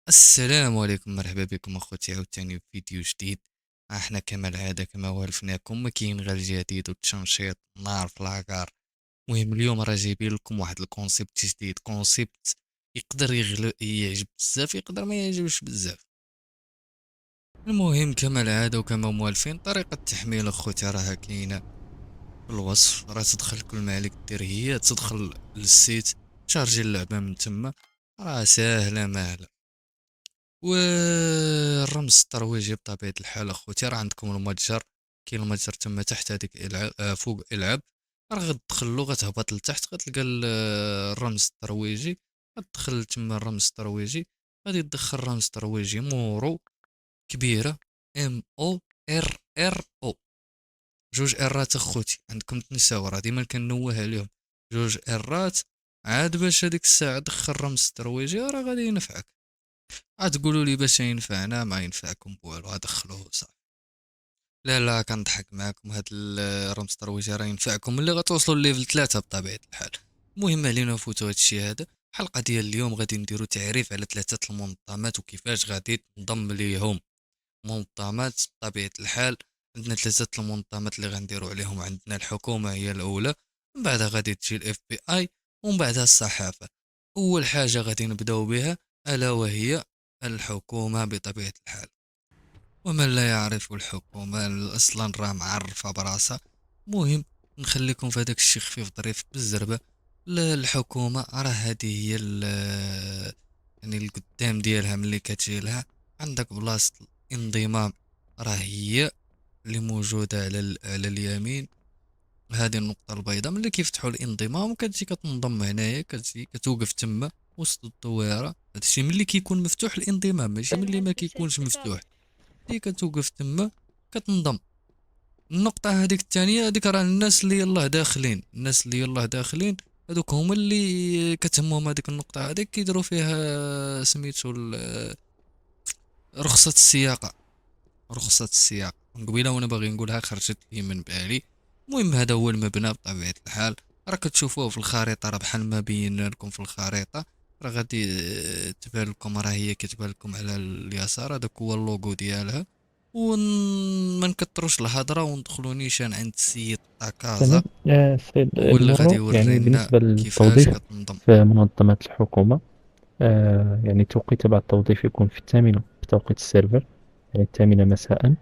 السلام عليكم، مرحبا بكم اخوتي عاوتاني في فيديو جديد. احنا كما العاده كما والفناكم ما كاين غير الجديد والتشنشيط نار في لاكار. المهم اليوم راه جايبين لكم واحد الكونسيبت جديد، كونسيبت يقدر يعجب بزاف يقدر ما يعجبش بزاف. المهم كما العاده وكما موالفين طريقه التحميل اخوتي راها كاينه في الوصف. راه تدخل كل ما عليك دير هي تدخل للسيت تشارجي اللعبه من تما، راه ساهله ماهله. والرمز الترويجي بطبيعة الحال اخوتي راه عندكم المتجر، كاين المتجر تما تحت هذيك العاب فوق العاب، راه غتدخلو غتهبط لتحت غتلقى الرمز الترويجي، غتدخل تما الرمز الترويجي، غادي تدخل الرمز الترويجي مورو كبيرة ام او ار ار او، جوج ارات اخوتي عندكم تنساو راه ديما كنوه عليهم، جوج ارات. عاد باش هذيك الساعة دخل الرمز الترويجي راه غادي ينفعك. تقولوا لي باش ينفعنا ما ينفعكم بوالو ادخلوه صافي. لا لا كنضحك معاكم، هاد الرمز الترويجي راه ينفعكم ملي غتوصلوا لليفل 3 بطبيعة الحال. المهم علينا نفوتوا هادشي هذا. الحلقة ديال اليوم غادي نديرو تعريف على ثلاثة المنظمات وكيفاش غادي تنضم ليهم. منظمات بطبيعة الحال عندنا ثلاثة المنظمات اللي غنديرو عليهم، عندنا الحكومة هي الأولى، من بعدها غادي تجي الاف بي اي، ومن بعدها الصحافة. أول حاجة غادي نبداو بها ألا وهي الحكومة بطبيعة الحال. ومن لا يعرف الحكومة أصلا راه معرفة براسها. مهم نخليكم في هذاك الشيء خفيف ظريف بالزربة. الحكومة راه هذه هي يعني القدام ديالها ملي كتجي لها عندك بلاصة الانضمام، راه هي اللي موجودة على اليمين. هذه النقطة البيضاء ملي كيفتحوا الانضمام وكتجي كتنضم هنايا، كتجي كتوقف تما وسط الدويرة. هادشي ملي كيكون مفتوح الانضمام ماشي ملي ما كيكونش مفتوح، ملي كتوقف تما كتنضم. النقطة هذيك الثانية هذيك راه الناس اللي يلاه داخلين، الناس اللي يلاه داخلين هذوك هما اللي كتهمهم هذيك النقطة هذيك كيديروا فيها سميتو رخصة السياقة. رخصة السياقة من قبيلة وانا باغي نقولها خرجت لي من بالي. المهم هذا هو المبنى بطبيعة الحال، راه كتشوفوه في الخريطة، راه بحال ما بينا لكم في الخريطة. راه غادي تبان لكم، راه هي كتبان لكم على اليسار، هذاك هو اللوغو ديالها. وما نكتروش الهضره وندخلوا نيشان عند السيد تمام. تاكازا، السيد هو اللي غادي مورو، يعني يورينا بالنسبة كيفاش للتوظيف كتنظم. في منظمة الحكومة، يعني توقيت تبع التوظيف يكون في 8 بتوقيت السيرفر، يعني 8 مساء.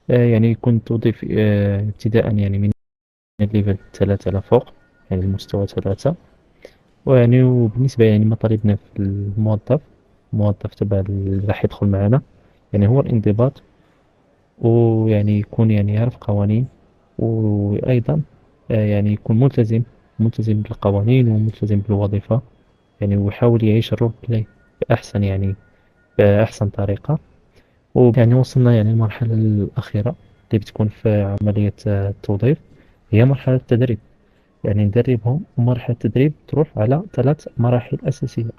يعني يكون التوظيف ابتداء يعني من الليفل 3 لفوق، يعني المستوى 3. ويعني وبالنسبة يعني مطالبنا في الموظف تبع اللي راح يدخل معنا، يعني هو الانضباط، ويعني يكون يعني يعرف قوانين، وأيضا يعني يكون ملتزم بالقوانين وملتزم بالوظيفة، يعني ويحاول يعيش الرول بلاي بأحسن طريقة. ويعني وصلنا يعني المرحلة الأخيرة اللي بتكون في عملية التوظيف، هي مرحلة التدريب. يعني ندربهم، ومرحلة التدريب تروح على 3 مراحل أساسية.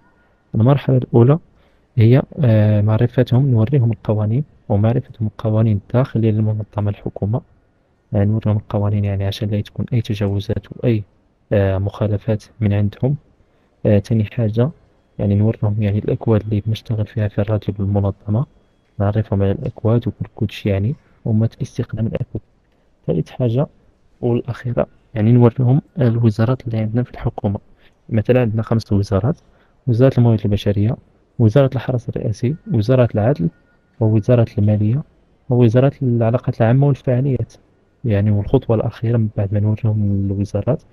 المرحلة الأولى هي معرفتهم، نوريهم القوانين ومعرفتهم القوانين الداخلية للمنظمة الحكومة. يعني نوريهم القوانين يعني عشان لا تكون أي تجاوزات وأي مخالفات من عندهم. تاني حاجة يعني نوريهم يعني الأكواد اللي بنشتغل فيها في الراتب المنظمة، نعرفهم على الأكواد وكل شيء يعني، وما استخدام الأكواد. ثالث حاجة والأخيرة يعني نوريهم الوزارات اللي عندنا في الحكومة. مثلا عندنا 5 وزارات: وزارة الموارد البشرية، وزارة الحرس الرئاسي، وزارة العدل، ووزارة المالية، ووزارة العلاقات العامة والفعاليات. يعني والخطوة الأخيرة من بعد ما نوريهم الوزارات،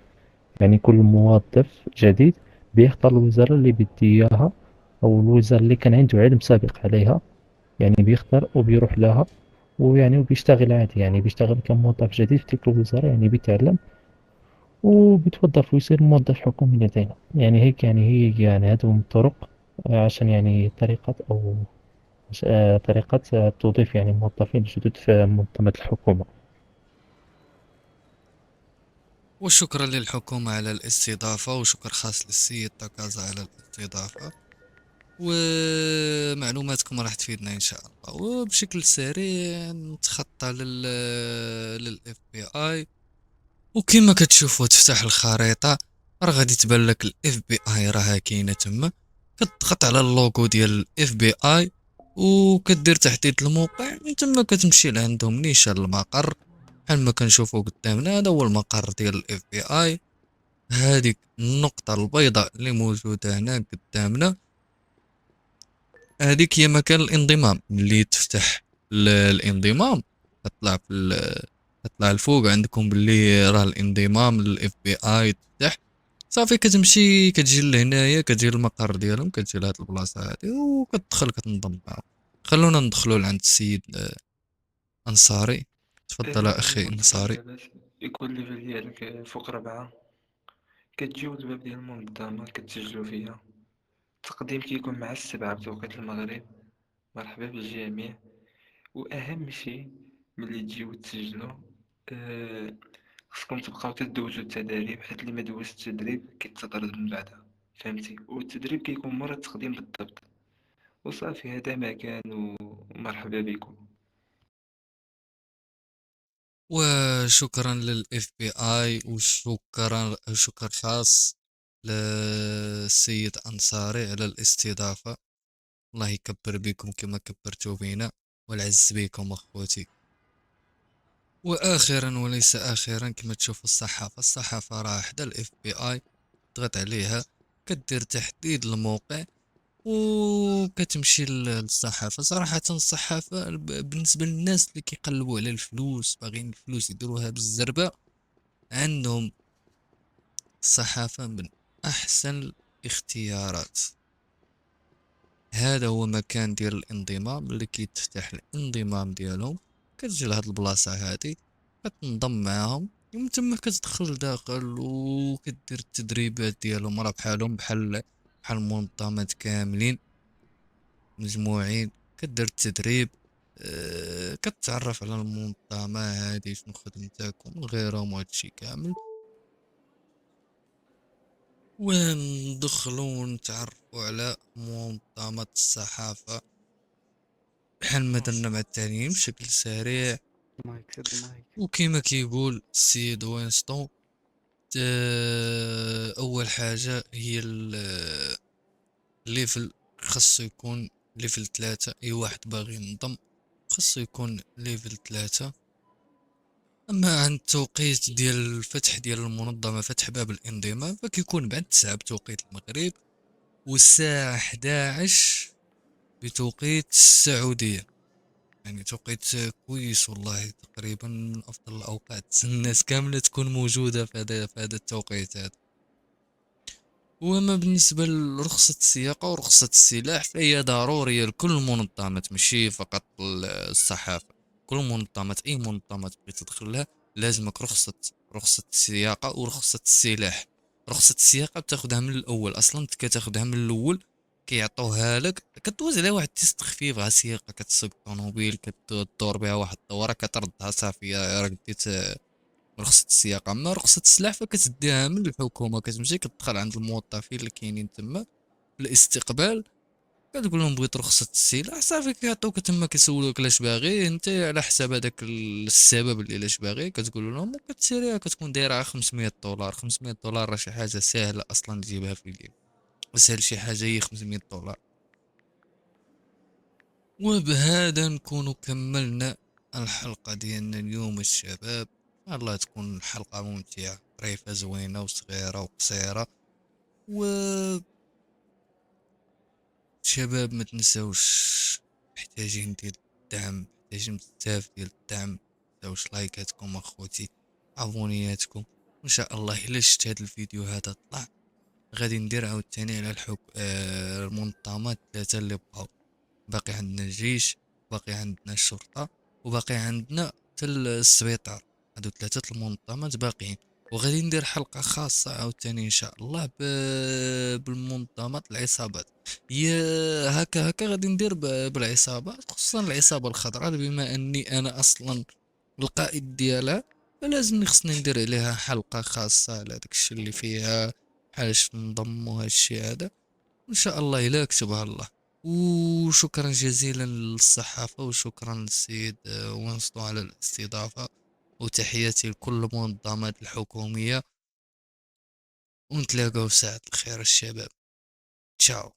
يعني كل موظف جديد بيختار الوزارة اللي بدي إياها، أو الوزارة اللي كان عنده علم سابق عليها، يعني بيختار وبيروح لها. ويعني وبيشتغل عادي، يعني بيشتغل كموظف جديد في تلك الوزارة، يعني بيتعلم وبيتوظف ويصير موظف حكومي لدينا. يعني هيك، يعني هي يعني هذو من الطرق عشان يعني طريقة توظيف يعني الموظفين الجدد في منظمة الحكومة. وشكرا للحكومة على الاستضافة، وشكر خاص للسيد تاكازا على الاستضافة. ومعلوماتكم راح تفيدنا ان شاء الله. وبشكل سريع نتخطى للاف بي اي، وكما كتشوفوا تفتح الخريطة راه غادي تبان لك الاف بي اي راها كاينة تما. كتضغط على اللوغو ديال الاف بي اي وكدير تحديد الموقع. من تما كتمشي لعندهم نيشان المقر. بحال ما كنشوفو قدامنا هذا هو المقر ديال الاف بي اي. هذيك النقطة البيضاء اللي موجودة هنا قدامنا هذيك هي مكان الانضمام. اللي تفتح الانضمام تطلع تطلع الفوق عندكم باللي راه الانضمام للاف بي اي تفتح. صافي كتمشي كتجي لهنايا كتجي المقر ديالهم كتجي لهاد البلاصه هادي وكتدخل كتنضم معاهم. خلونا ندخلوا لعند السيد انصاري. تفضل يا اخي تفضل انصاري. لاباس. يكون الليفل ديالك فوق 4. كتجيو الباب ديال المنظمة كتسجلو فيها. التقديم كيكون مع 7 بتوقيت المغرب. مرحبا بالجميع. وأهم شي ملي تجيو تسجلو، آه، خصكم تبقاو تدوزو التدريب، حيت اللي مدوزش التدريب كيتطرد من بعدها. فهمتي؟ والتدريب كيكون مورا التقديم بالضبط. وصافي هذا ما كان، ومرحبا بكم. وشكرا للاف بي اي وشكرا شكر خاص للسيد انصاري على الاستضافه. الله يكبر بكم كما كبرتوا بينا والعز بكم اخوتي. واخيرا وليس اخيرا كما تشوفوا الصحافه راه حدا الاف بي اي. تضغط عليها كدير تحديد الموقع وكتمشي للصحافه. صراحه الصحافه بالنسبه للناس اللي كيقلبوا على الفلوس باغيين الفلوس يديروها بالزربه عندهم الصحافه من احسن الاختيارات. هذا هو مكان ديال الانضمام اللي كيتفتح الانضمام ديالهم. كتجي لهاد البلاصه هادي كتنضم معاهم ومن تما كتدخل داخل وكدير التدريبات ديالهم. راه بحالهم بحال المنظمات كاملين مجموعين. كدير التدريب كتعرف على المنظمة هادي شنو خدمتك ومن غيرهم وهادشي كامل. وندخلو ونتعرفو على منظمة الصحافة بحال ما درنا مع التانيين بشكل سريع. المايك سد المايك. وكيما كيقول السيد وينستون اول حاجة هي الليفل. خاصو يكون ليفل 3. اي واحد باغي ينضم خاصو يكون ليفل 3. اما عن التوقيت ديال الفتح ديال المنظمة فتح باب الانضمام فكيكون بعد 9 بتوقيت المغرب والساعة 11 بتوقيت السعودية. يعني توقيت كويس والله تقريبا من افضل الاوقات. الناس كاملة تكون موجودة في هذا التوقيت هذا. وما بالنسبة لرخصة السياقة ورخصة السلاح فهي ضرورية لكل المنظمات ماشي فقط الصحافة. كل المنظمات أي منظمة تبغي تدخلها لازمك رخصة السياقة ورخصة السلاح. رخصة السياقة بتاخدها من الأول أصلا كتاخدها من الأول كيعطوها لك كدوز عليها واحد التيست خفيف على السياقة. كتسوق طوموبيل كدور بها واحد الدورة كتردها صافي راك ديت رخصة السياقة. أما رخصة السلاح فكتديها من الحكومة كتمشي كتدخل عند الموظفين اللي كاينين تما في الاستقبال كتقول لهم بغيت رخصة السلاح صافي كيعطوك تما كيسولوك لاش باغي انت على حساب هذاك السبب اللي لاش باغي كتقول لهم وكتشريها. كتكون دايرة 500 دولار. 500 دولار راه شي حاجة ساهلة أصلا تجيبها في الجيم. أسهل شي حاجة هي 500 دولار. وبهذا نكون كملنا الحلقة ديالنا اليوم الشباب. الله تكون حلقة ممتعة طريفة زوينة وصغيرة وقصيرة. و شباب ما تنساوش محتاجين ديال الدعم. محتاجين بزاف ديال الدعم. متنساوش لايكاتكم اخوتي ابونياتكم. وان شاء الله الا شفت هذا الفيديو هذا طلع غادي ندير عاوتاني على المنظمات 3 اللي بقاو. باقي عندنا الجيش باقي عندنا الشرطة وباقي عندنا حتى السبيطار. هادو 3 المنظمات باقيين. وغادي ندير حلقة خاصة عاوتاني ان شاء الله بالمنظمات العصابات. هي هكا غادي ندير بالعصابات خصوصا العصابة الخضراء بما اني انا اصلا القائد ديالها. فلازم خصني ندير عليها حلقة خاصة على داكشي اللي فيها بحالاش نضمو هادشي هذا. ان شاء الله الا كتبها الله. وشكرا جزيلا للصحافة وشكرا للسيد وينستون على الاستضافة. وتحياتي لكل المنظمات الحكومية ونتلاقاو ساعة الخير الشباب. تشاو.